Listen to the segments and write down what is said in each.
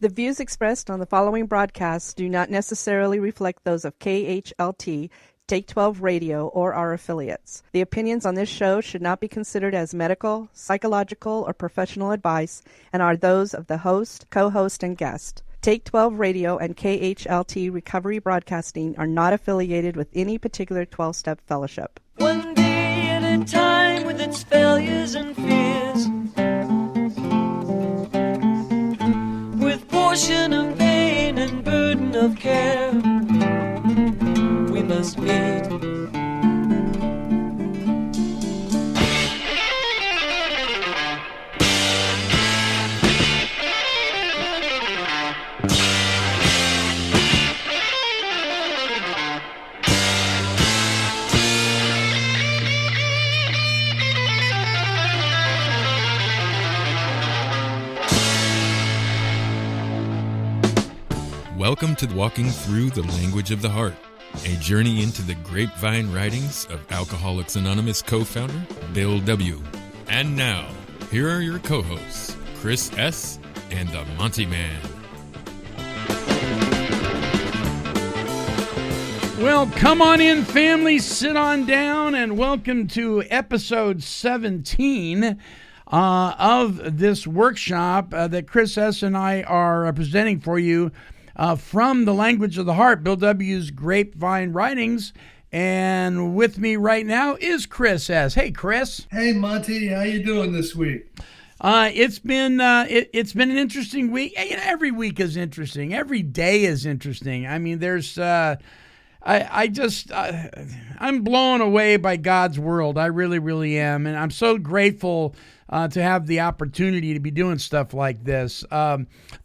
The views expressed on the following broadcasts do not necessarily reflect those of KHLT, Take 12 Radio, or our affiliates. The opinions on this show should not be considered as medical, psychological, or professional advice and are those of the host, co-host, and guest. Take 12 Radio and KHLT Recovery Broadcasting are not affiliated with any particular 12-step fellowship. One day at a time with its failures and fears, with portion of pain and burden of care, we must meet. Welcome to Walking Through the Language of the Heart, a journey into the Grapevine writings of Alcoholics Anonymous co-founder Bill W. And now, here are your co-hosts, Chris S. and the Monty'man. Well, come on in, family, sit on down, and welcome to episode 17 of this workshop that Chris S. and I are presenting for you from the Language of the Heart, Bill W.'s Grapevine writings. And with me right now is Chris S. Hey, Chris. Hey, Monty. How you doing this week? It's been an interesting week. You know, every week is interesting. Every day is interesting. I mean, there's I'm blown away by God's world. I really, really am, and I'm so grateful to have the opportunity to be doing stuff like this.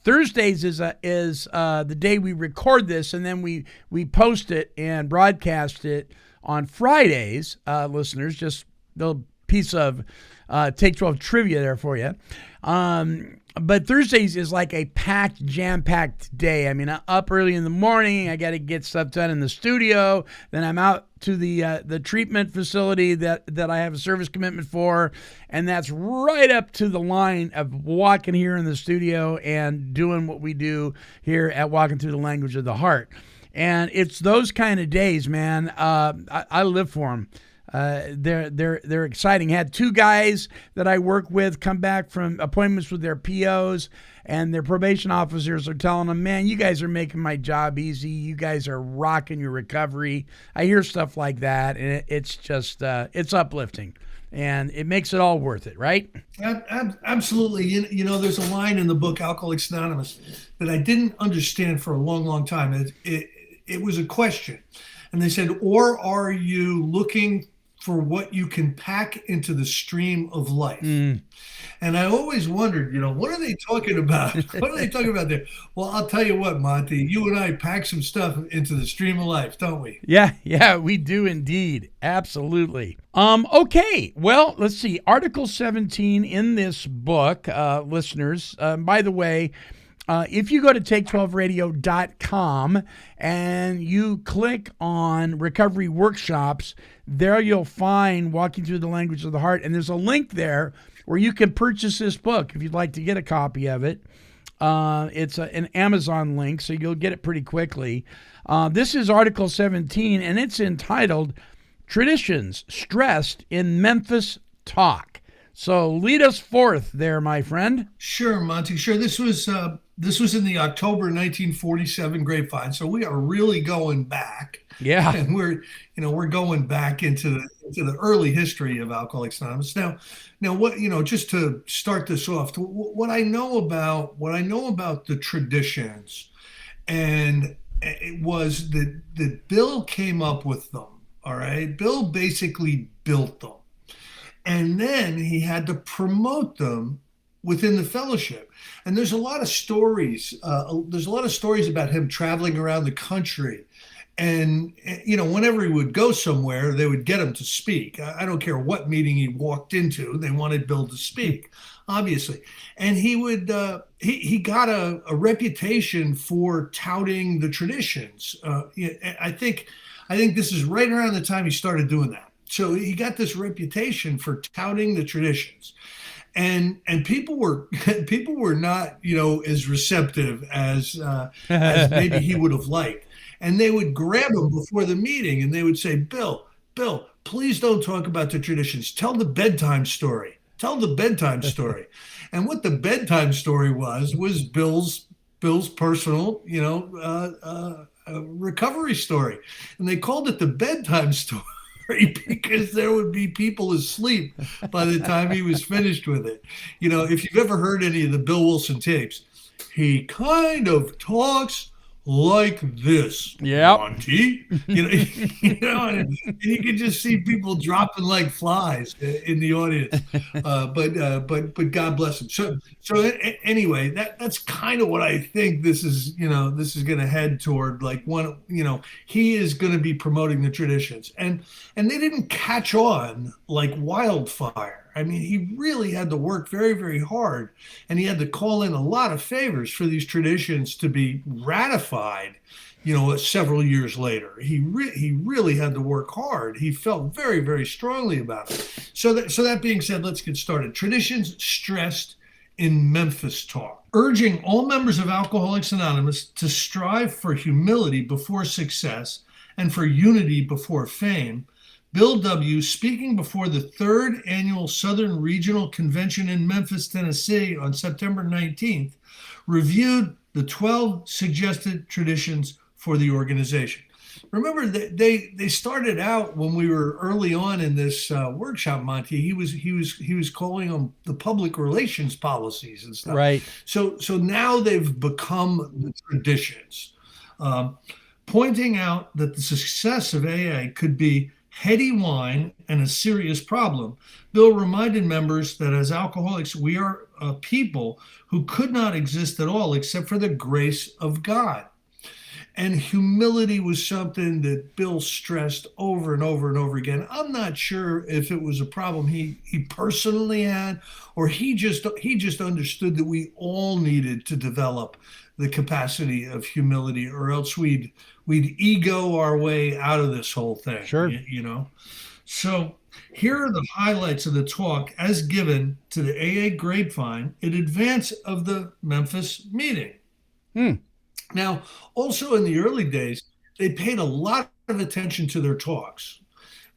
Thursdays is the day we record this, and then we post it and broadcast it on Fridays. Listeners, just a little piece of Take 12 trivia there for you. But Thursdays is like a jam-packed day. I mean, I'm up early in the morning. I got to get stuff done in the studio. Then I'm out to the treatment facility that I have a service commitment for. And that's right up to the line of walking here in the studio and doing what we do here at Walking Through the Language of the Heart. And it's those kind of days, man. I live for them. They're exciting. Had two guys that I work with come back from appointments with their POs, and their probation officers are telling them, man, you guys are making my job easy. You guys are rocking your recovery. I hear stuff like that, and it's just, it's uplifting, and it makes it all worth it, right? Absolutely. You know, there's a line in the book, Alcoholics Anonymous, that I didn't understand for a long, long time. It was a question, and they said, or are you looking for what you can pack into the stream of life? And I always wondered, what are they talking about? What are they talking about there? Well, I'll tell you what, Monty, you and I pack some stuff into the stream of life, don't we? Yeah, we do indeed. Absolutely. Okay, well, let's see. Article 17 in this book, listeners, by the way, if you go to take12radio.com and you click on Recovery Workshops, there you'll find Walking Through the Language of the Heart, and there's a link there where you can purchase this book if you'd like to get a copy of it. It's an Amazon link, so you'll get it pretty quickly. This is Article 17, and it's entitled Traditions Stressed in Memphis Talk. So lead us forth there, my friend. Sure, Monty. Sure. This was in the October 1947 Grapevine, so we are really going back. Yeah, and we're going back into the early history of Alcoholics Anonymous. Now, what just to start this off, what I know about the traditions, and it was that Bill came up with them. All right, Bill basically built them, and then he had to promote them within the fellowship. And there's a lot of stories. There's a lot of stories about him traveling around the country. And, whenever he would go somewhere, they would get him to speak. I don't care what meeting he walked into. They wanted Bill to speak, obviously. And he would, he got a reputation for touting the traditions. I think this is right around the time he started doing that. So he got this reputation for touting the traditions. and people were people were not, as receptive as maybe he would have liked. And they would grab him before the meeting and they would say, Bill, please don't talk about the traditions. Tell the bedtime story. Tell the bedtime story. And what the bedtime story was Bill's personal, recovery story. And they called it the bedtime story because there would be people asleep by the time he was finished with it. If you've ever heard any of the Bill Wilson tapes, he kind of talks like this, Monty. And you can just see people dropping like flies in the audience. But God bless him. So anyway, that's kind of what I think this is going to head toward. Like he is going to be promoting the traditions, and they didn't catch on like wildfire. I mean, he really had to work very, very hard, and he had to call in a lot of favors for these traditions to be ratified, several years later. He really had to work hard. He felt very, very strongly about it. So that being said, let's get started. Traditions stressed in Memphis Talk. Urging all members of Alcoholics Anonymous to strive for humility before success and for unity before fame, Bill W., speaking before the 3rd Annual Southern Regional Convention in Memphis, Tennessee on September 19th, reviewed the 12 suggested traditions for the organization. Remember, they started out when we were early on in this workshop, Monty. He was calling them the public relations policies and stuff. Right. So now they've become the traditions, pointing out that the success of AA could be heady wine and a serious problem. Bill reminded members that as alcoholics, we are a people who could not exist at all except for the grace of God. And humility was something that Bill stressed over and over and over again. I'm not sure if it was a problem he personally had, or he just understood that we all needed to develop the capacity of humility, or else we'd ego our way out of this whole thing. Sure. So here are the highlights of the talk as given to the AA Grapevine in advance of the Memphis meeting. Now, also in the early days, they paid a lot of attention to their talks.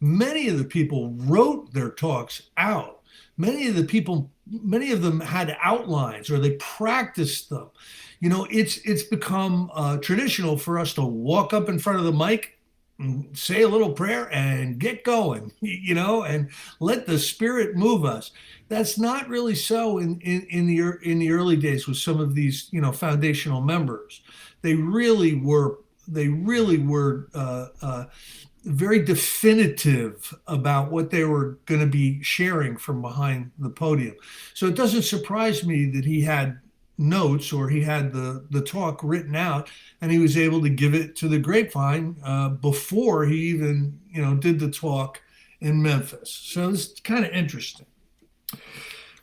Many of the people wrote their talks out. Many of them had outlines, or they practiced them. It's become traditional for us to walk up in front of the mic, and say a little prayer, and get going, and let the Spirit move us. That's not really so in the early days with some of these foundational members. They really were very definitive about what they were going to be sharing from behind the podium. So it doesn't surprise me that he had notes, or he had the talk written out, and he was able to give it to the Grapevine before he even did the talk in Memphis. So it's kind of interesting.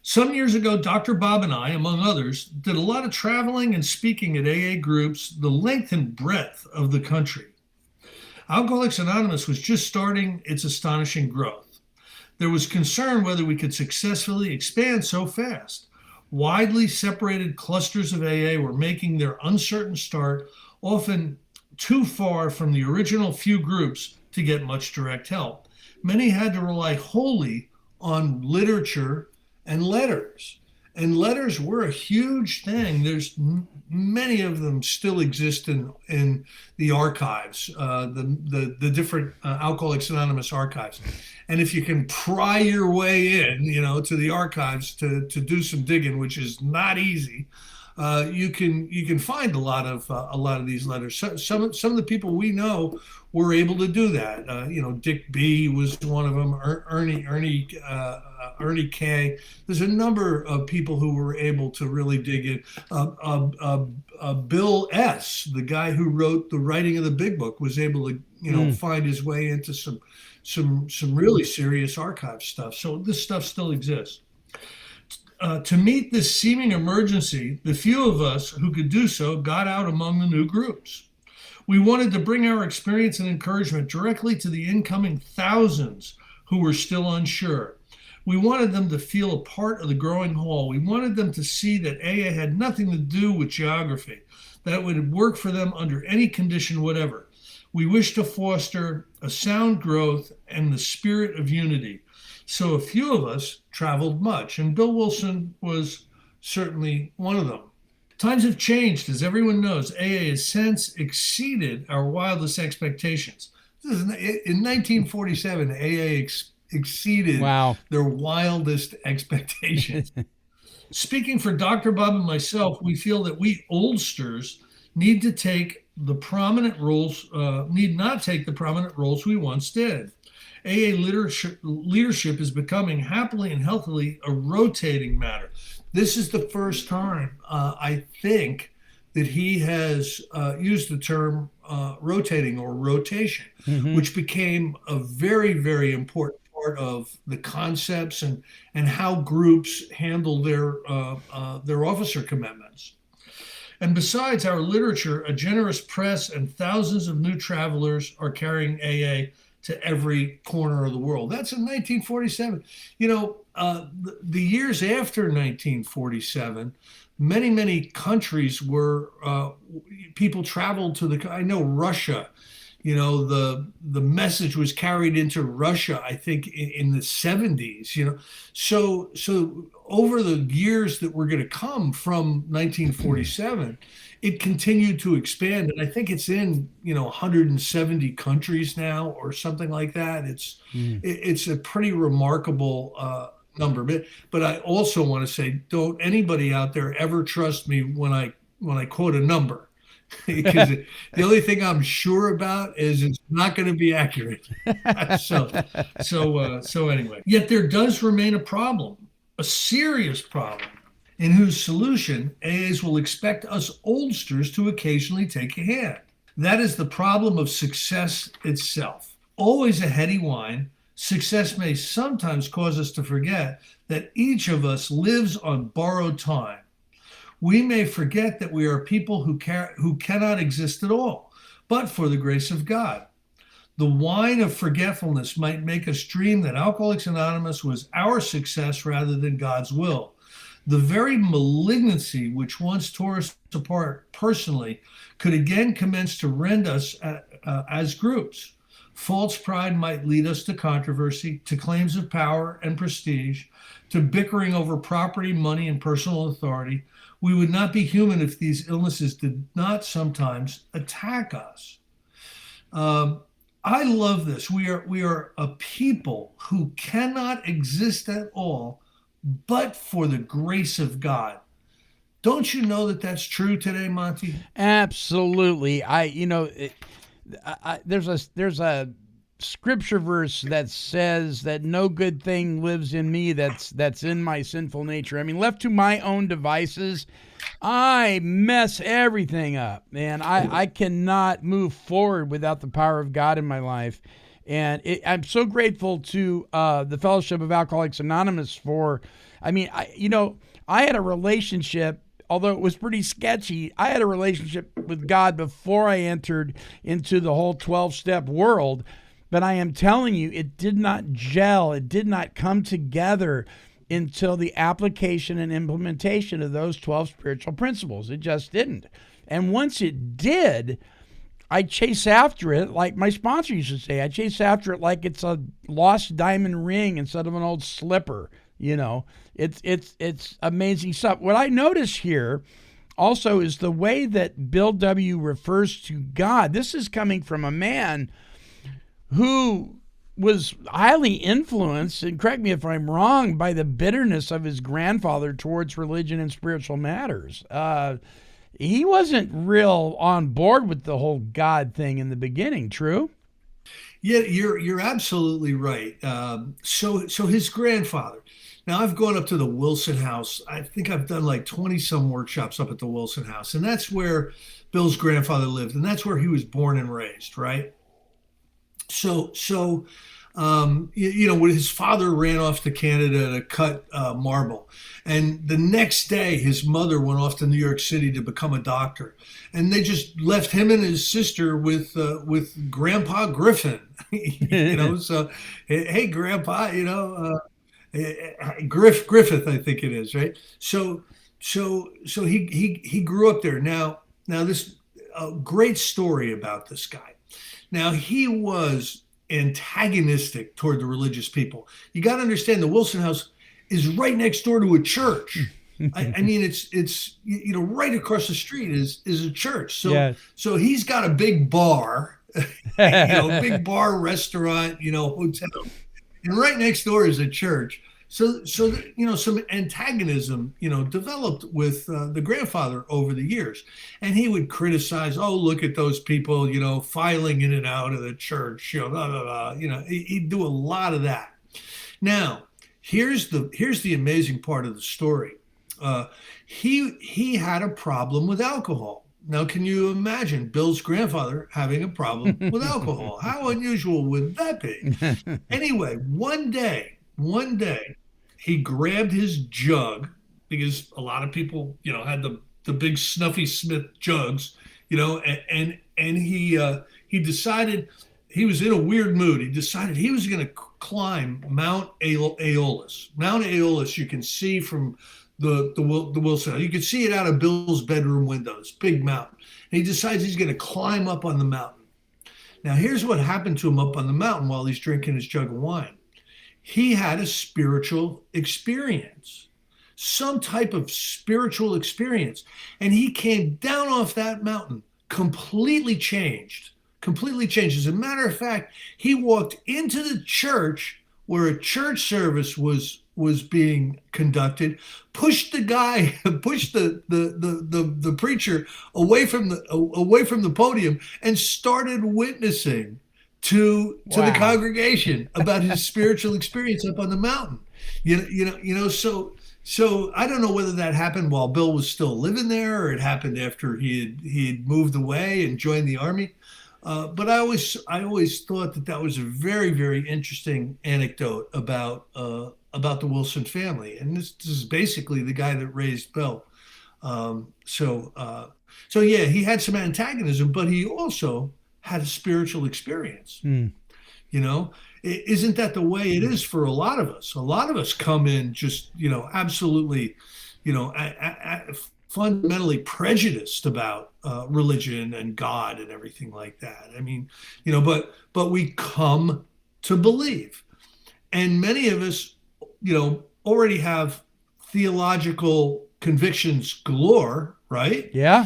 Some years ago, Dr. Bob and I, among others, did a lot of traveling and speaking at AA groups the length and breadth of the country. Alcoholics Anonymous was just starting its astonishing growth. There was concern whether we could successfully expand so fast. Widely separated clusters of AA were making their uncertain start, often too far from the original few groups to get much direct help. Many had to rely wholly on literature and letters. And letters were a huge thing. There's many of them still exist in the archives, the different Alcoholics Anonymous archives. And if you can pry your way in, to the archives to do some digging, which is not easy, you can find a lot of these letters. Some of the people we know were able to do that. Dick B was one of them. Ernie K. There's a number of people who were able to really dig in. Bill S., the guy who wrote The Writing of the Big Book, was able to find his way into some really serious archive stuff. So this stuff still exists. To meet this seeming emergency, the few of us who could do so got out among the new groups. We wanted to bring our experience and encouragement directly to the incoming thousands who were still unsure. We wanted them to feel a part of the growing whole. We wanted them to see that AA had nothing to do with geography, that it would work for them under any condition whatever. We wished to foster a sound growth and the spirit of unity. So a few of us traveled much, and Bill Wilson was certainly one of them. Times have changed, as everyone knows. AA has since exceeded our wildest expectations. In 1947, AA exceeded their wildest expectations. Speaking for Dr. Bob and myself, we feel that we oldsters need not take the prominent roles we once did. AA leadership is becoming happily and healthily a rotating matter. This is the first time, I think, that he has used the term rotating or rotation, which became a very, very important part of the concepts and how groups handle their officer commitments. And besides our literature, a generous press and thousands of new travelers are carrying AA to every corner of the world. That's in 1947. The years after 1947, many countries were, people traveled to I know Russia, the message was carried into Russia, I think in the 70s, so over the years that were going to come from 1947, it continued to expand. And I think it's in, 170 countries now or something like that. It's a pretty remarkable number. But I also want to say, don't anybody out there ever trust me when I quote a number. Because the only thing I'm sure about is it's not going to be accurate. So anyway, yet there does remain a problem, a serious problem, in whose solution AAs will expect us oldsters to occasionally take a hand. That is the problem of success itself. Always a heady whine, success may sometimes cause us to forget that each of us lives on borrowed time. We may forget that we are people who cannot exist at all, but for the grace of God. The whine of forgetfulness might make us dream that Alcoholics Anonymous was our success rather than God's will. The very malignancy which once tore us apart personally could again commence to rend us as groups. False pride might lead us to controversy, to claims of power and prestige, to bickering over property, money, and personal authority. We would not be human if these illnesses did not sometimes attack us. I love this. We are a people who cannot exist at all but for the grace of God. Don't you know that that's true today, Monty? Absolutely. There's a scripture verse that says that no good thing lives in me that's in my sinful nature. I mean, left to my own devices, I mess everything up, man. I cannot move forward without the power of God in my life. And I'm so grateful to the Fellowship of Alcoholics Anonymous I had a relationship, although it was pretty sketchy. I had a relationship with God before I entered into the whole 12-step world. But I am telling you, it did not gel. It did not come together until the application and implementation of those 12 spiritual principles. It just didn't. And once it did, I chase after it like my sponsor used to say. I chase after it like it's a lost diamond ring instead of an old slipper. It's amazing stuff. What I notice here also is the way that Bill W. refers to God. This is coming from a man who was highly influenced, and correct me if I'm wrong, by the bitterness of his grandfather towards religion and spiritual matters. He wasn't real on board with the whole God thing in the beginning, true? Yeah, you're absolutely right. So his grandfather. Now, I've gone up to the Wilson House. I think I've done like 20 some workshops up at the Wilson House, and that's where Bill's grandfather lived, and that's where he was born and raised, right? So when his father ran off to Canada to cut marble, and the next day his mother went off to New York City to become a doctor, and they just left him and his sister with Grandpa Griffin. So hey Grandpa, Griffith, I think it is, right? So he grew up there. Now this great story about this guy. Now he was antagonistic toward the religious people. You got to understand, the Wilson house is right next door to a church. I mean, it's right across the street is a church. So Yes. so he's got a big bar, big bar, restaurant, hotel, and right next door is a church. So some antagonism developed with the grandfather over the years, and he would criticize, oh, look at those people filing in and out of the church, blah, blah, blah. He'd do a lot of that. Now here's the amazing part of the story. He had a problem with alcohol. Now, can you imagine Bill's grandfather having a problem with alcohol? How unusual would that be? Anyway, one day, he grabbed his jug, because a lot of people, had the big Snuffy Smith jugs, and he decided, he was in a weird mood. He decided he was going to climb Mount Aeolus. Mount Aeolus, you can see from the Wilson. You can see it out of Bill's bedroom windows, big mountain. And he decides he's going to climb up on the mountain. Now, here's what happened to him up on the mountain while he's drinking his jug of wine. He had a spiritual experience, some type of spiritual experience. And he came down off that mountain, completely changed. As a matter of fact, he walked into the church where a church service was being conducted, pushed the preacher away from the podium, and started witnessing to the congregation about his spiritual experience up on the mountain. So I don't know whether that happened while Bill was still living there, or it happened after he had moved away and joined the army. But I always thought that was a very, very interesting anecdote about the Wilson family, and this is basically the guy that raised Bill. So yeah, he had some antagonism, but he also had a spiritual experience. Isn't that the way it is for a lot of us? A lot of us come in just absolutely fundamentally prejudiced about religion and God and everything like that. I mean, but we come to believe, and many of us already have theological convictions galore, right? Yeah.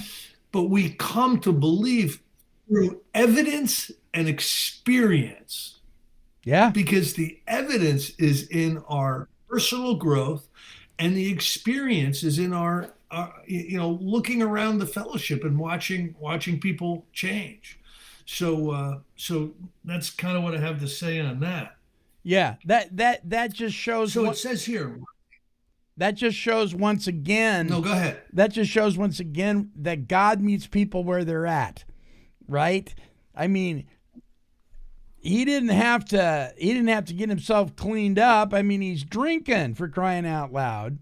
But we come to believe through evidence and experience. Yeah. Because the evidence is in our personal growth, and the experience is in our looking around the fellowship and watching people change. So that's kind of what I have to say on that. Yeah. That just shows. So it says here. That just shows once again. No, go ahead. That just shows once again that God meets people where they're at, right? I mean, he didn't have to get himself cleaned up. I mean, he's drinking, for crying out loud.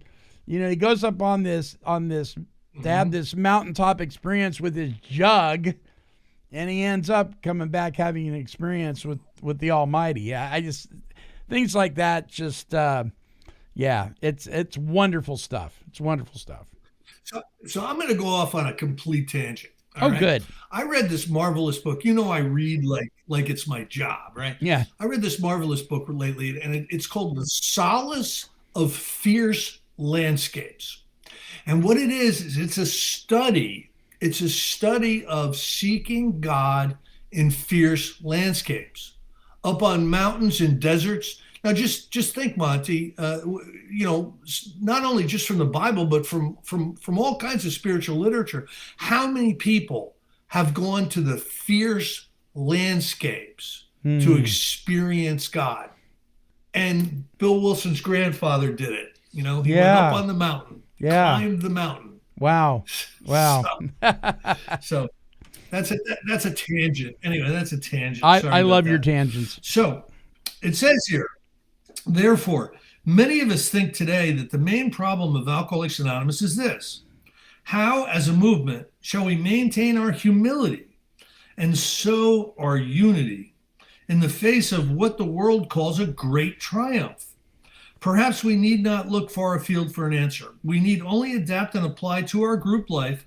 He goes up on this to have this mountaintop experience with his jug, and he ends up coming back having an experience with the Almighty. I just, things like that just. Yeah, it's wonderful stuff. It's wonderful stuff. So I'm going to go off on a complete tangent. Right? Good. I read this marvelous book. I read like it's my job, right? Yeah. I read this marvelous book lately, and it's called The Solace of Fierce Landscapes. And what it is it's a study. It's a study of seeking God in fierce landscapes, up on mountains and deserts. Now, just think, Monty, not only just from the Bible, but from all kinds of spiritual literature, how many people have gone to the fierce landscapes to experience God? And Bill Wilson's grandfather did it. He went up on the mountain, climbed the mountain. Wow. So that's a tangent. Anyway, that's a tangent. I love your tangents. So it says here, therefore, many of us think today that the main problem of Alcoholics Anonymous is this: how, as a movement, shall we maintain our humility and so our unity in the face of what the world calls a great triumph? Perhaps we need not look far afield for an answer. We need only adapt and apply to our group life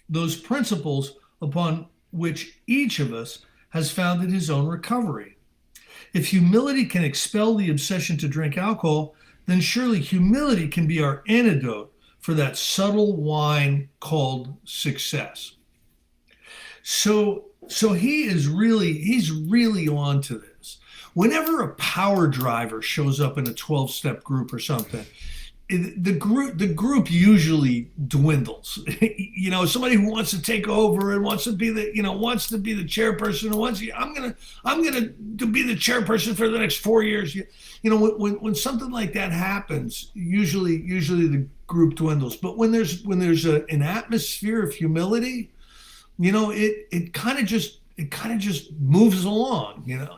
those principles upon which each of us has founded his own recovery. If humility can expel the obsession to drink alcohol, then surely humility can be our antidote for that subtle wine called success. So he's really on to this. Whenever a power driver shows up in a 12-step group or something, the group usually dwindles. Somebody who wants to take over and wants to be the chairperson, and I'm gonna be the chairperson for the next 4 years. When something like that happens, usually the group dwindles. But when there's an atmosphere of humility, it kind of just moves along, and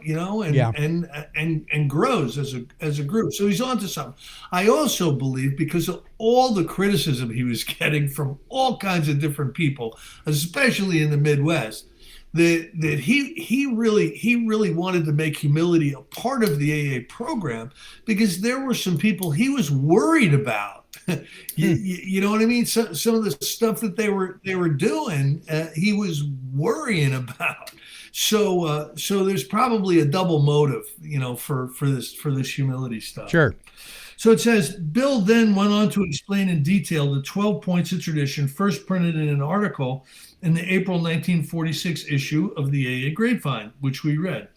grows as a group. So he's onto something. I also believe, because of all the criticism he was getting from all kinds of different people, especially in the Midwest, that he really wanted to make humility a part of the AA program, because there were some people he was worried about. You know what I mean? So, some of the stuff that they were doing, he was worrying about. So there's probably a double motive, for this humility stuff. Sure. So it says, Bill then went on to explain in detail the 12 points of tradition first printed in an article in the April 1946 issue of the AA Grapevine, which we read.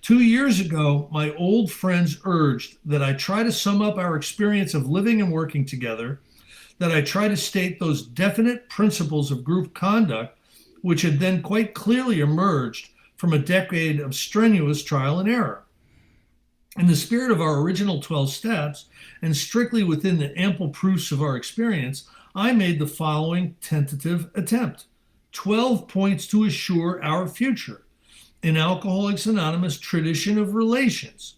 2 years ago, my old friends urged that I try to sum up our experience of living and working together, that I try to state those definite principles of group conduct, which had then quite clearly emerged from a decade of strenuous trial and error. In the spirit of our original 12 steps, and strictly within the ample proofs of our experience, I made the following tentative attempt: 12 points to assure our future in Alcoholics Anonymous tradition of relations,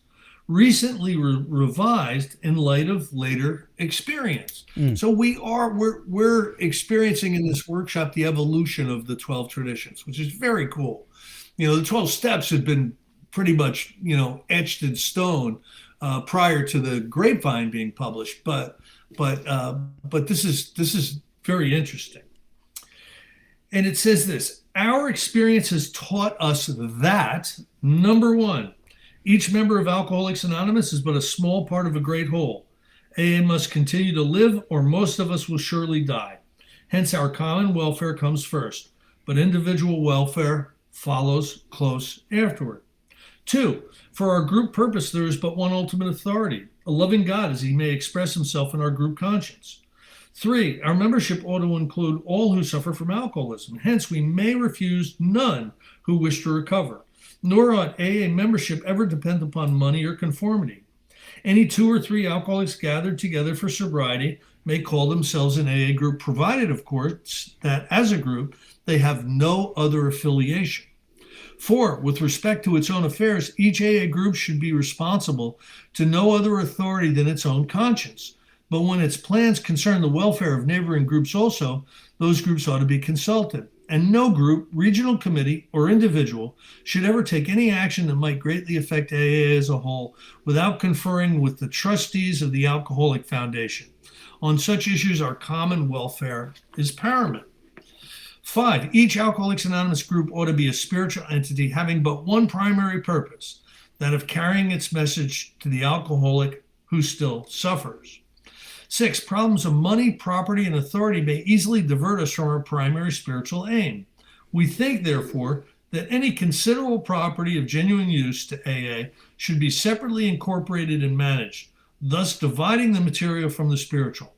recently revised in light of later experience. So we're experiencing in this workshop the evolution of the 12 traditions, which is very cool. The 12 steps had been pretty much etched in stone prior to the Grapevine being published, but this is very interesting. And it says this: our experience has taught us that, number one, each member of Alcoholics Anonymous is but a small part of a great whole. AA must continue to live, or most of us will surely die. Hence, our common welfare comes first, but individual welfare follows close afterward. 2, for our group purpose, there is but one ultimate authority, a loving God, as he may express himself in our group conscience. 3, our membership ought to include all who suffer from alcoholism. Hence, we may refuse none who wish to recover. Nor ought AA membership ever depend upon money or conformity. Any 2 or 3 alcoholics gathered together for sobriety may call themselves an AA group, provided, of course, that as a group, they have no other affiliation. 4, with respect to its own affairs, each AA group should be responsible to no other authority than its own conscience. But when its plans concern the welfare of neighboring groups also, those groups ought to be consulted. And no group, regional committee, or individual should ever take any action that might greatly affect AA as a whole without conferring with the trustees of the Alcoholic Foundation. On such issues, our common welfare is paramount. 5, each Alcoholics Anonymous group ought to be a spiritual entity having but one primary purpose, that of carrying its message to the alcoholic who still suffers. 6, problems of money, property, and authority may easily divert us from our primary spiritual aim. We think, therefore, that any considerable property of genuine use to AA should be separately incorporated and managed, thus dividing the material from the spiritual.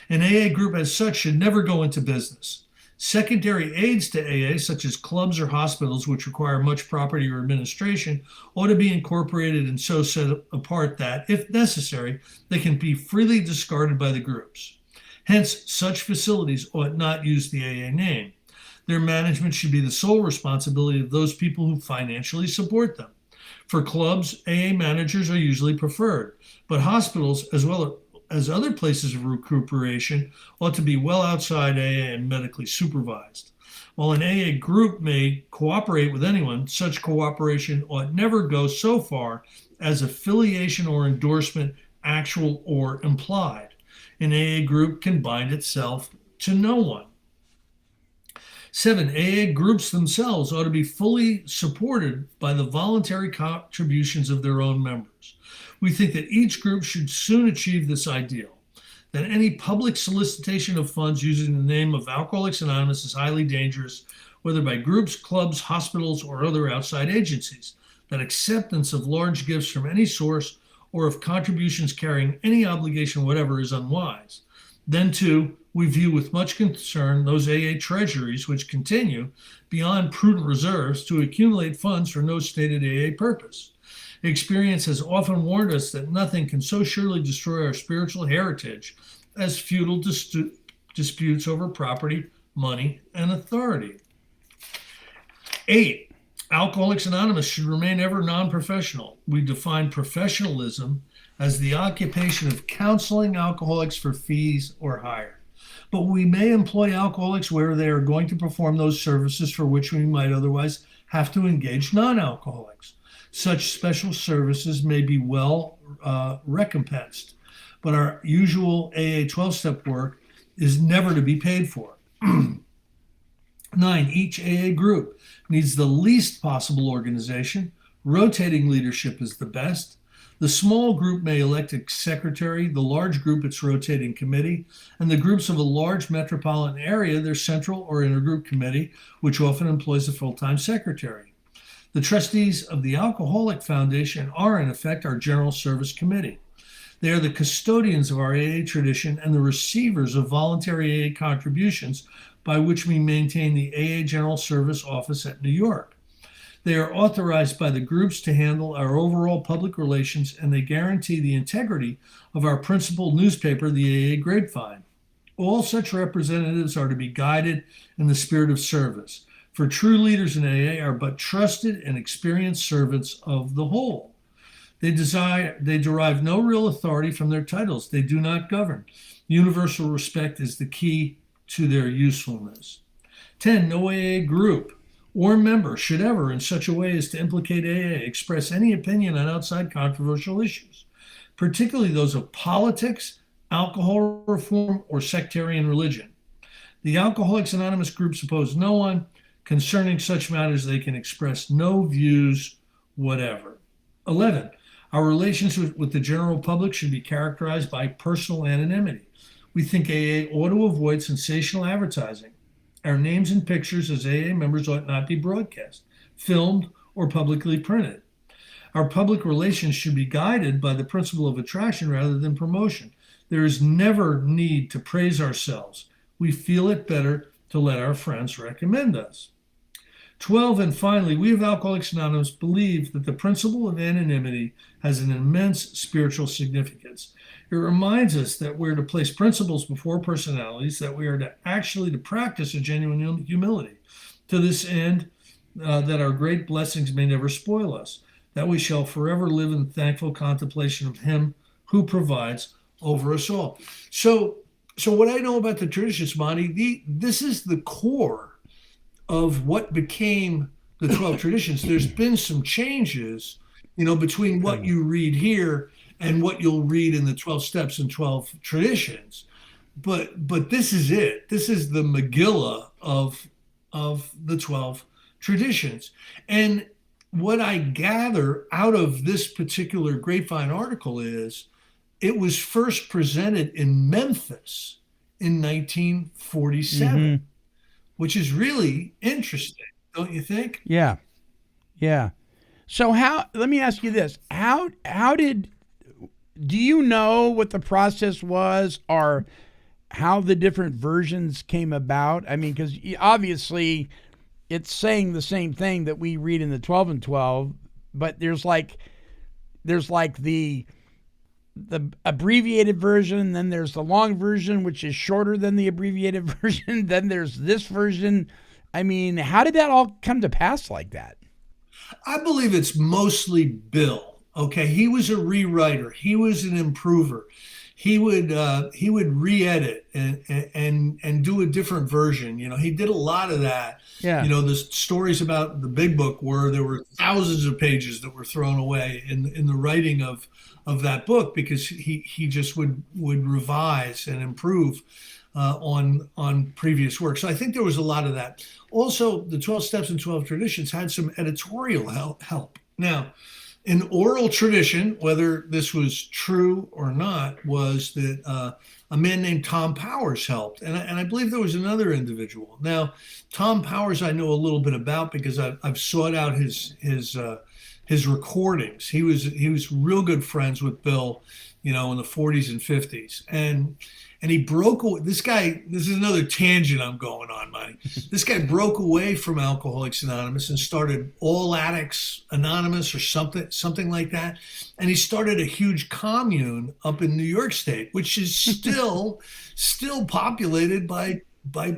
An AA group as such should never go into business. Secondary aids to AA, such as clubs or hospitals, which require much property or administration, ought to be incorporated and so set apart that, if necessary, they can be freely discarded by the groups. Hence, such facilities ought not use the AA name. Their management should be the sole responsibility of those people who financially support them. For clubs, AA managers are usually preferred, but hospitals, as well as other places of recuperation, ought to be well outside AA and medically supervised. While an AA group may cooperate with anyone, such cooperation ought never go so far as affiliation or endorsement actual or implied. An AA group can bind itself to no one. 7, AA groups themselves ought to be fully supported by the voluntary contributions of their own members. We think that each group should soon achieve this ideal, that any public solicitation of funds using the name of Alcoholics Anonymous is highly dangerous, whether by groups, clubs, hospitals, or other outside agencies, that acceptance of large gifts from any source or of contributions carrying any obligation whatever is unwise. Then, too, we view with much concern those AA treasuries which continue, beyond prudent reserves, to accumulate funds for no stated AA purpose. Experience has often warned us that nothing can so surely destroy our spiritual heritage as feudal disputes over property, money, and authority. 8, Alcoholics Anonymous should remain ever non-professional. We define professionalism as the occupation of counseling alcoholics for fees or hire. But we may employ alcoholics where they are going to perform those services for which we might otherwise have to engage non-alcoholics. Such special services may be well recompensed, but our usual AA 12-step work is never to be paid for. 9, each AA group needs the least possible organization. Rotating leadership is the best. The small group may elect a secretary, the large group its rotating committee, and the groups of a large metropolitan area their central or intergroup committee, which often employs a full-time secretary. The trustees of the Alcoholic Foundation are, in effect, our General Service Committee. They are the custodians of our AA tradition and the receivers of voluntary AA contributions by which we maintain the AA General Service Office at New York. They are authorized by the groups to handle our overall public relations, and they guarantee the integrity of our principal newspaper, the AA Grapevine. All such representatives are to be guided in the spirit of service, for true leaders in AA are but trusted and experienced servants of the whole. They derive no real authority from their titles. They do not govern. Universal respect is the key to their usefulness. 10, no AA group or member should ever, in such a way as to implicate AA, express any opinion on outside controversial issues, particularly those of politics, alcohol reform, or sectarian religion. The Alcoholics Anonymous groups oppose no one. Concerning such matters, they can express no views whatever. 11, our relations with the general public should be characterized by personal anonymity. We think AA ought to avoid sensational advertising. Our names and pictures as AA members ought not be broadcast, filmed, or publicly printed. Our public relations should be guided by the principle of attraction rather than promotion. There is never need to praise ourselves. We feel it better to let our friends recommend us. 12, and finally, we of Alcoholics Anonymous believe that the principle of anonymity has an immense spiritual significance. It reminds us that we're to place principles before personalities, that we are to practice a genuine humility. To this end, that our great blessings may never spoil us, that we shall forever live in thankful contemplation of Him who provides over us all. So what I know about the traditions, Monty, this is the core of what became the 12 traditions. There's been some changes, between what you read here and what you'll read in the 12 steps and 12 traditions. But this is it. This is the Megillah of the 12 traditions. And what I gather out of this particular Grapevine article is it was first presented in Memphis in 1947, which is really interesting, don't you think? Yeah. So let me ask you this. Do you know what the process was or how the different versions came about? I mean, because obviously it's saying the same thing that we read in the 12 and 12, but there's like the abbreviated version, then there's the long version, which is shorter than the abbreviated version, then there's this version. I mean, how did that all come to pass like that? I believe it's mostly Bill. Okay, he was a rewriter. He was an improver. he would re-edit and do a different version. He did a lot of that. Yeah. The stories about the big book were there were thousands of pages that were thrown away in the writing of that book because he just would revise and improve on previous work. So I think there was a lot of that. Also, the 12 Steps and 12 Traditions had some editorial help. Now, an oral tradition, whether this was true or not, was that a man named Tom Powers helped, and I believe there was another individual. Now, Tom Powers I know a little bit about because I've sought out his recordings. He was real good friends with Bill, in the 40s and 50s, and he broke away. This is another tangent I'm going on, Monty. This guy broke away from Alcoholics Anonymous and started All Addicts Anonymous or something like that. And he started a huge commune up in New York State, which is still populated by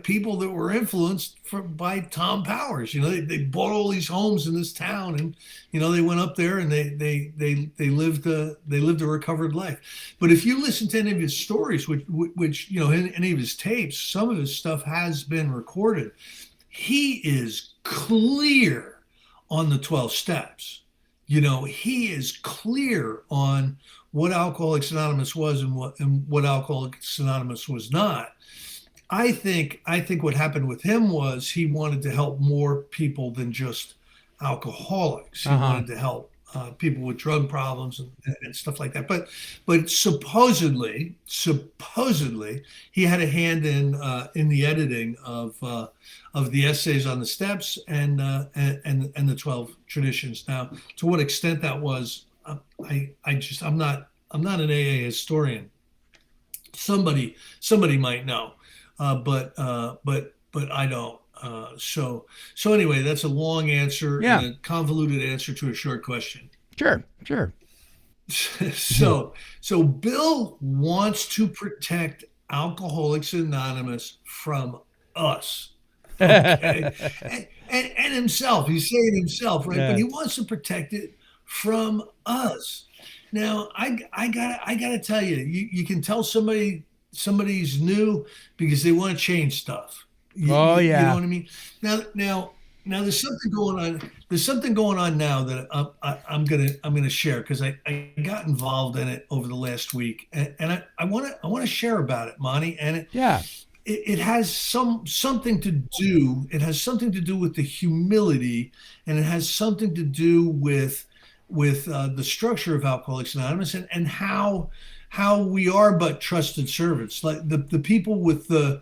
people that were influenced by Tom Powers. They bought all these homes in this town, and they went up there and they lived a recovered life. But if you listen to any of his stories, which any of his tapes, some of his stuff has been recorded. He is clear on the 12 steps. He is clear on what Alcoholics Anonymous was and what Alcoholics Anonymous was not. I think what happened with him was he wanted to help more people than just alcoholics. He wanted to help people with drug problems and stuff like that. But supposedly he had a hand in the editing of the essays on the steps and the 12 traditions. Now, to what extent that was, I'm not an AA historian. Somebody might know. But I don't. So anyway, that's a long answer and a convoluted answer to a short question. Sure. So Bill wants to protect Alcoholics Anonymous from us. Okay. and himself. He's saying himself, right? Yeah. But he wants to protect it from us. Now, I gotta tell you, you can tell somebody's new because they want to change stuff. You know what I mean? Now there's something going on. There's something going on now that I'm gonna share because I got involved in it over the last week, and I want to share about it, Monty. And it has something to do. It has something to do with the humility, and it has something to do with the structure of Alcoholics Anonymous and how we are but trusted servants, like the people with the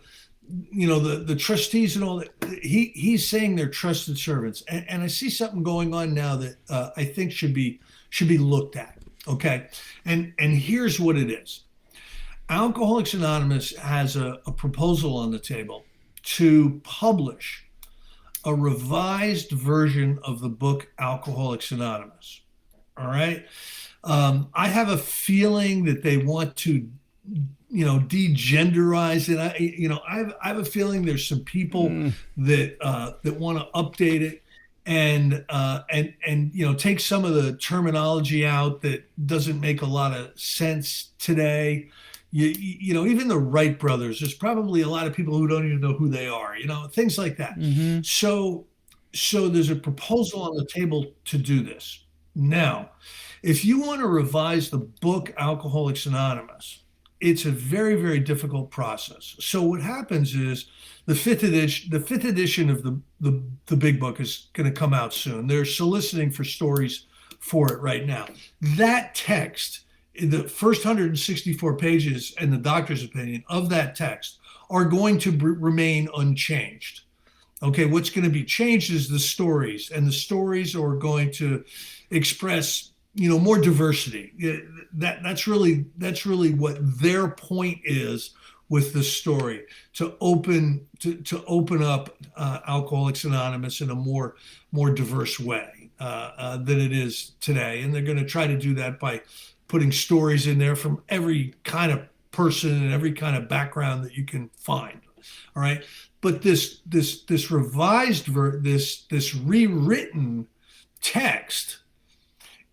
trustees and all that. He's saying they're trusted servants, and I see something going on now that I think should be looked at. Okay, and here's what it is. Alcoholics Anonymous has a proposal on the table to publish a revised version of the book Alcoholics Anonymous. All right. I have a feeling that they want to, degenderize it. I have a feeling there's some people that want to update it and take some of the terminology out that doesn't make a lot of sense today. Even the Wright brothers, there's probably a lot of people who don't even know who they are, things like that. Mm-hmm. So there's a proposal on the table to do this. Now, if you want to revise the book Alcoholics Anonymous, it's a very, very difficult process. So what happens is the fifth edition of the big book is going to come out soon. They're soliciting for stories for it right now. That text, the first 164 pages, and the doctor's opinion of that text are going to remain unchanged. Okay, what's going to be changed is the stories, and the stories are going to express more diversity. That's really what their point is with the story, to open up Alcoholics Anonymous in a more diverse way than it is today. And they're going to try to do that by putting stories in there from every kind of person and every kind of background that you can find. All right. But this revised this rewritten text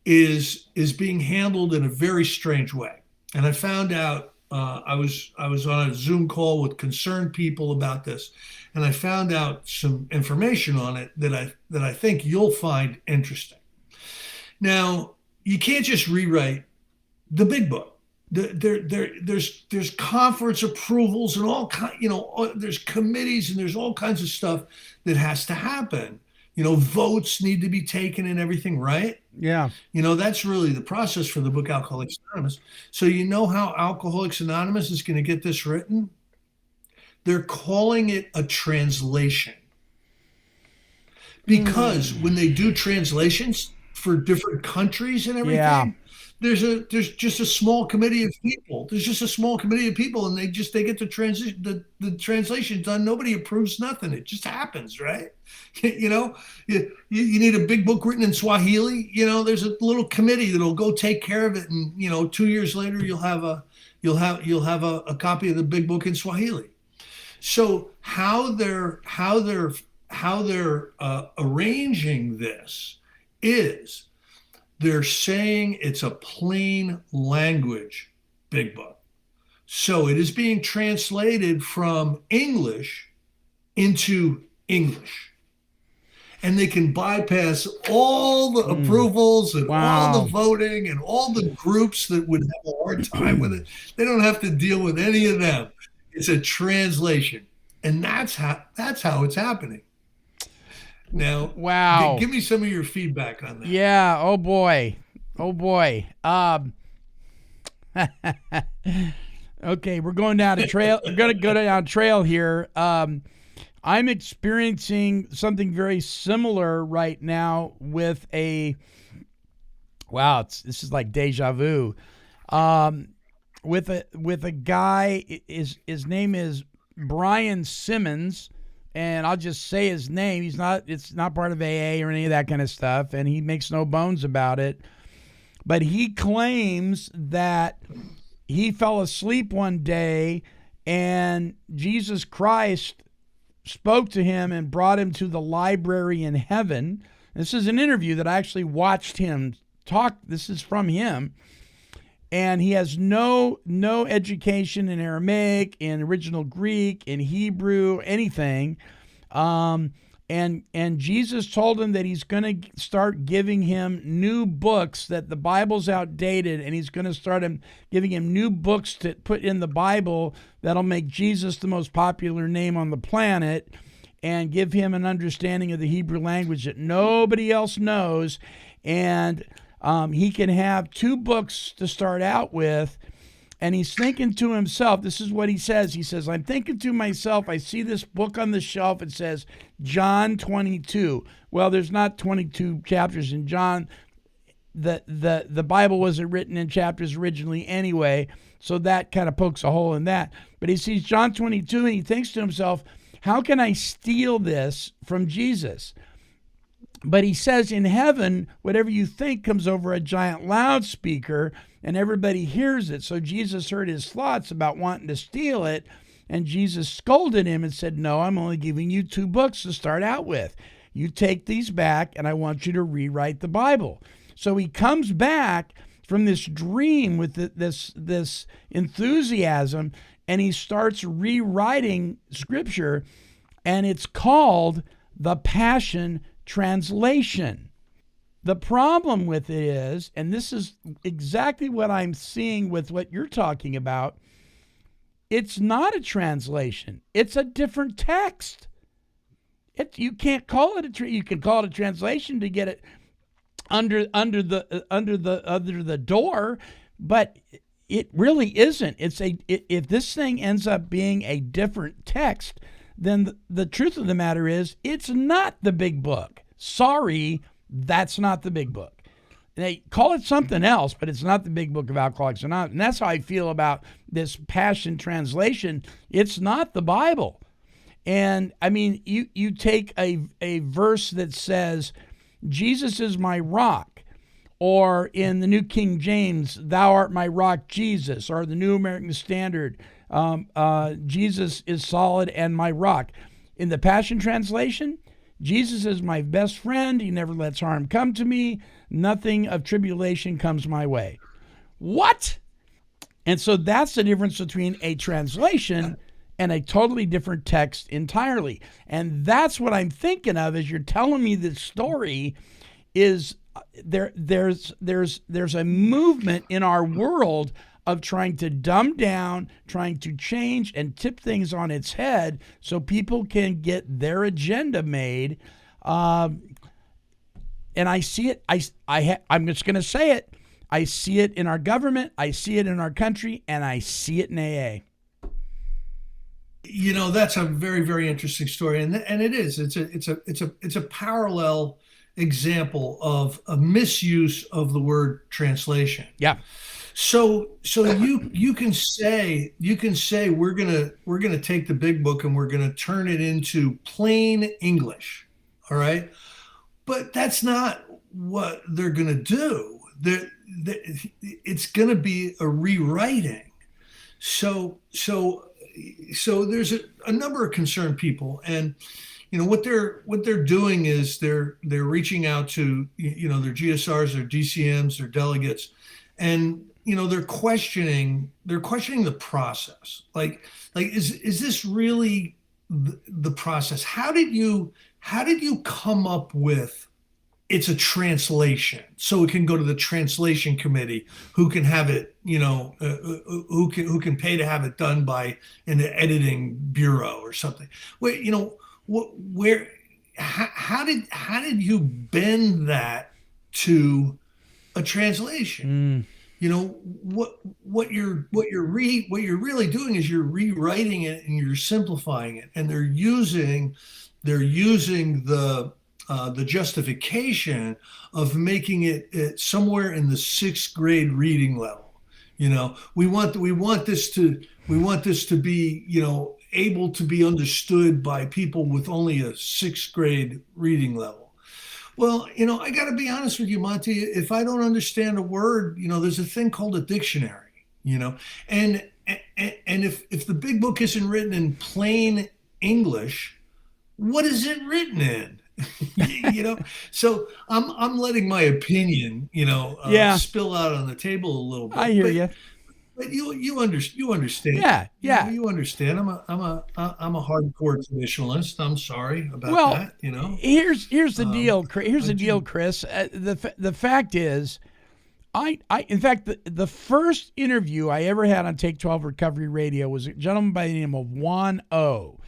is being handled in a very strange way. And I found out I was on a Zoom call with concerned people about this, and I found out some information on it that I think you'll find interesting. Now, you can't just rewrite the big book. There's conference approvals and all there's committees and there's all kinds of stuff that has to happen. Votes need to be taken and everything, right? Yeah. That's really the process for the book Alcoholics Anonymous. So you know how Alcoholics Anonymous is going to get this written? They're calling it a translation. Because when they do translations for different countries and everything, there's just a small committee of people. There's just a small committee of people, and they get the translation done. Nobody approves nothing. It just happens, right? You need a big book written in Swahili. There's a little committee that'll go take care of it, and 2 years later you'll have a copy of the big book in Swahili. So how they're arranging this is they're saying it's a plain language big book. So it is being translated from English into English. And they can bypass all the approvals and all the voting and all the groups that would have a hard time with it. They don't have to deal with any of them. It's a translation. And that's how it's happening. Now, give me some of your feedback on that. Yeah. Oh boy. Okay, we're going down a trail. We're going to go down a trail here. I'm experiencing something very similar right now with this is like deja vu. With a guy, his name is Brian Simmons. And I'll just say his name. It's not part of AA or any of that kind of stuff, and he makes no bones about it. But he claims that he fell asleep one day and Jesus Christ spoke to him and brought him to the library in heaven. This is an interview that I actually watched him talk. This is from him. And he has no education in Aramaic, in original Greek, in Hebrew, anything. And Jesus told him that he's going to start giving him new books, that the Bible's outdated, and he's going to start giving him new books to put in the Bible that'll make Jesus the most popular name on the planet and give him an understanding of the Hebrew language that nobody else knows. And he can have 2 books to start out with, and he's thinking to himself, this is what he says. He says, I'm thinking to myself, I see this book on the shelf. It says John 22. Well, there's not 22 chapters in John. The Bible wasn't written in chapters originally anyway, so that kind of pokes a hole in that. But he sees John 22, and he thinks to himself, how can I steal this from Jesus? But he says in heaven, whatever you think comes over a giant loudspeaker and everybody hears it. So Jesus heard his thoughts about wanting to steal it, and Jesus scolded him and said, no, I'm only giving you 2 books to start out with. You take these back and I want you to rewrite the Bible. So he comes back from this dream with this enthusiasm, and he starts rewriting Scripture, and it's called the Passion Translation. The problem with it is, and this is exactly what I'm seeing with what you're talking about, it's not a translation. It's a different text. You can't call it you can call it a translation to get it under the door, but it really isn't. If this thing ends up being a different text, then the truth of the matter is it's not the big book. Sorry, that's not the big book. They call it something else, but it's not the big book of Alcoholics Anonymous. And that's how I feel about this Passion Translation. It's not the Bible. And I mean, you take a verse that says, Jesus is my rock, or in the New King James, thou art my rock, Jesus, or the New American Standard, Jesus is solid and my rock. In the Passion Translation, Jesus is my best friend. He never lets harm come to me. Nothing of tribulation comes my way. What? And so that's the difference between a translation and a totally different text entirely. And that's what I'm thinking of as you're telling me this story is there's a movement in our world of trying to dumb down, trying to change and tip things on its head so people can get their agenda made. And I see it. I'm just going to say it. I see it in our government. I see it in our country, and I see it in AA. That's a very, very interesting story, and it is. It's a parallel example of a misuse of the word translation. Yeah. So you can say we're gonna take the big book and we're gonna turn it into plain English, all right? But that's not what they're gonna do. It's gonna be a rewriting. So there's a number of concerned people, and what they're doing is they're reaching out to their GSRs, their DCMs, their delegates, and they're questioning the process. Like is this really the process? How did you come up with it's a translation so it can go to the translation committee who can have it, who can pay to have it done by an editing bureau or something? How did you bend that to a translation? What you're really doing is you're rewriting it and you're simplifying it, and they're using the justification of making it somewhere in the 6th grade reading level. We want this to be able to be understood by people with only a 6th grade reading level. Well, I got to be honest with you, Monty. If I don't understand a word, there's a thing called a dictionary. And if the big book isn't written in plain English, what is it written in? So I'm letting my opinion, spill out on the table a little bit. I hear you. But you understand. Yeah. You understand. I'm a hardcore traditionalist. I'm sorry about that. Here's the deal. Here's the deal, Chris. The fact is, in fact, the first interview I ever had on Take 12 Recovery Radio was a gentleman by the name of Juan O.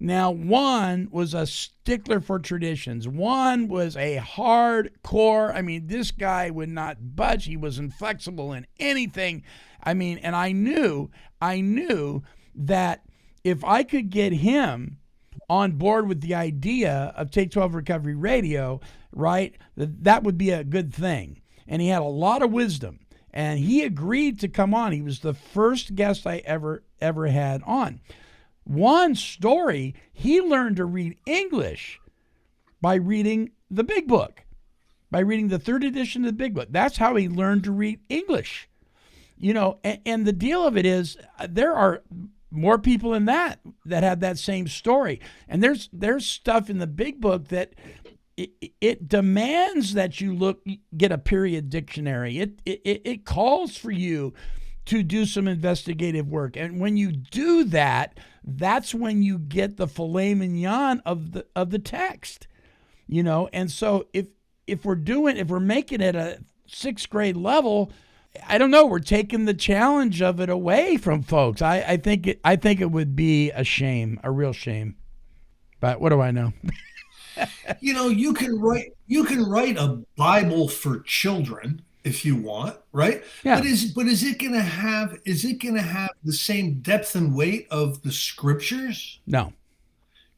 Now, Juan was a stickler for traditions. Juan was a hardcore. I mean, this guy would not budge. He was inflexible in anything. I mean, and I knew that if I could get him on board with the idea of Take 12 Recovery Radio, right, that would be a good thing. And he had a lot of wisdom. And he agreed to come on. He was the first guest I ever had on. Juan's story, he learned to read English by reading the big book, by reading the 3rd edition of the big book. That's how he learned to read English. And the deal of it is there are more people in that have that same story. And there's stuff in the big book that it demands that you get a period dictionary. It calls for you to do some investigative work. And when you do that, that's when you get the filet mignon of the text. And so if we're making it a 6th grade level, I don't know, we're taking the challenge of it away from folks. I think it would be a shame, a real shame. But what do I know? You can write a Bible for children if you want, right? Yeah. But is it going to have the same depth and weight of the scriptures? No.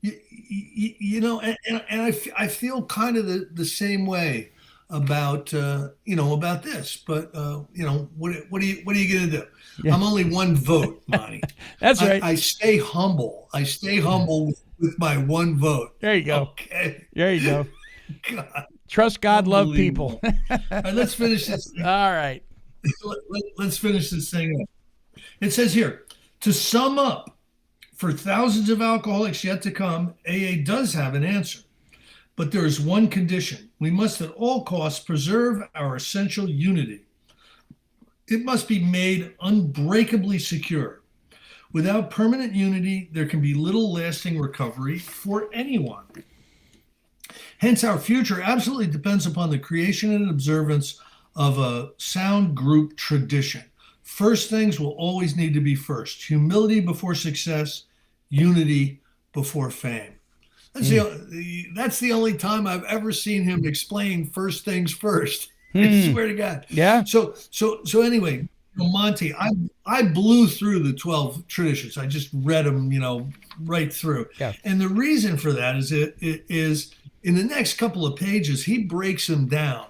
I feel kind of the same way about this, but what are you going to do? Yeah. I'm only one vote, Monty. That's right. I stay humble. With my one vote. There you go. Okay. There you go. God. Trust God, love people. All right, let's finish this. All right. Let's finish this thing up. It says here, to sum up, for thousands of alcoholics yet to come, AA does have an answer. But there is one condition. We must at all costs preserve our essential unity. It must be made unbreakably secure. Without permanent unity, there can be little lasting recovery for anyone. Hence, our future absolutely depends upon the creation and observance of a sound group tradition. First things will always need to be first. Humility before success, unity before fame. That's the only time I've ever seen him explain first things first. I swear to God. Yeah. So anyway, Monty, I blew through the 12 traditions. I just read them, right through. Yeah. And the reason for that is it is in the next couple of pages, he breaks them down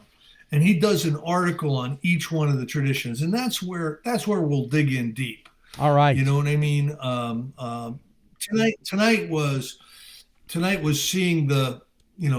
and he does an article on each one of the traditions. And that's where we'll dig in deep. All right. You know what I mean? Tonight was seeing the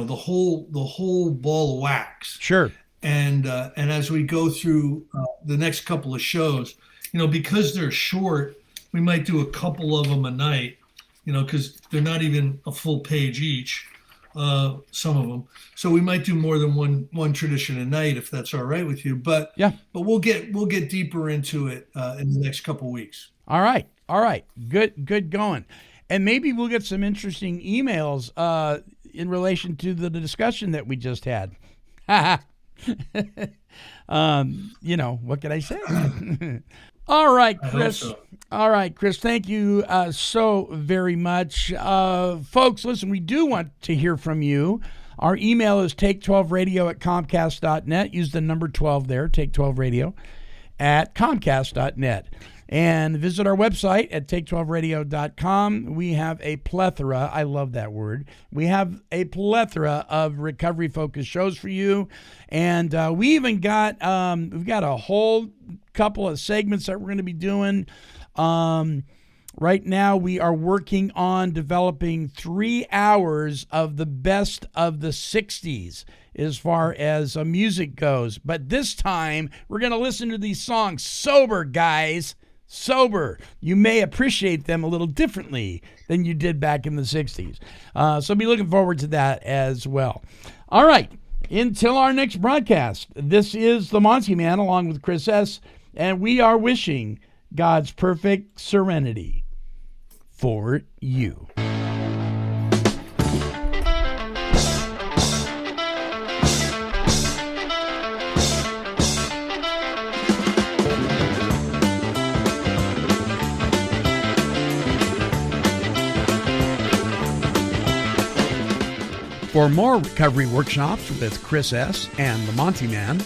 whole ball of wax. Sure. And as we go through the next couple of shows, because they're short, we might do a couple of them a night, because they're not even a full page each, some of them. So we might do more than one tradition a night, if that's all right with you. But yeah, but we'll get deeper into it in the next couple of weeks. All right. Good going. And maybe we'll get some interesting emails in relation to the discussion that we just had. What can I say? All right, Chris. So. All right, Chris. Thank you so very much. Folks, listen, we do want to hear from you. Our email is take12radio@comcast.net. Use the number 12 there, take12radio@comcast.net. And visit our website at take12radio.com. We have a plethora, I love that word, we have a plethora of recovery-focused shows for you. And we even got, we've got a whole couple of segments that we're going to be doing. Right now, we are working on developing 3 hours of the best of the 60s as far as music goes. But this time, we're going to listen to these songs sober, guys. Sober. You may appreciate them a little differently than you did back in the 60s. So be looking forward to that as well. All right. Until our next broadcast, this is the Monty'man along with Chris S., and we are wishing God's perfect serenity for you. For more recovery workshops with Chris S. and the Monty'man,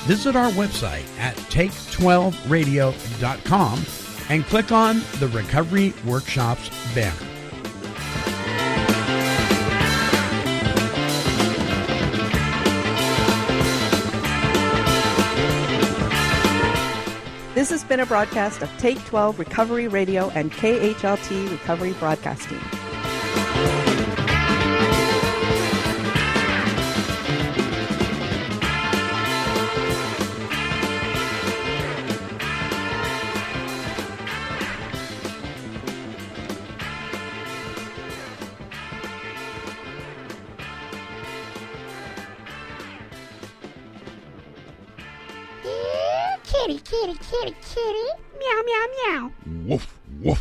visit our website at take12radio.com and click on the Recovery Workshops banner. This has been a broadcast of Take 12 Recovery Radio and KHLT Recovery Broadcasting. Kitty, kitty, kitty, kitty. Meow, meow, meow. Woof, woof.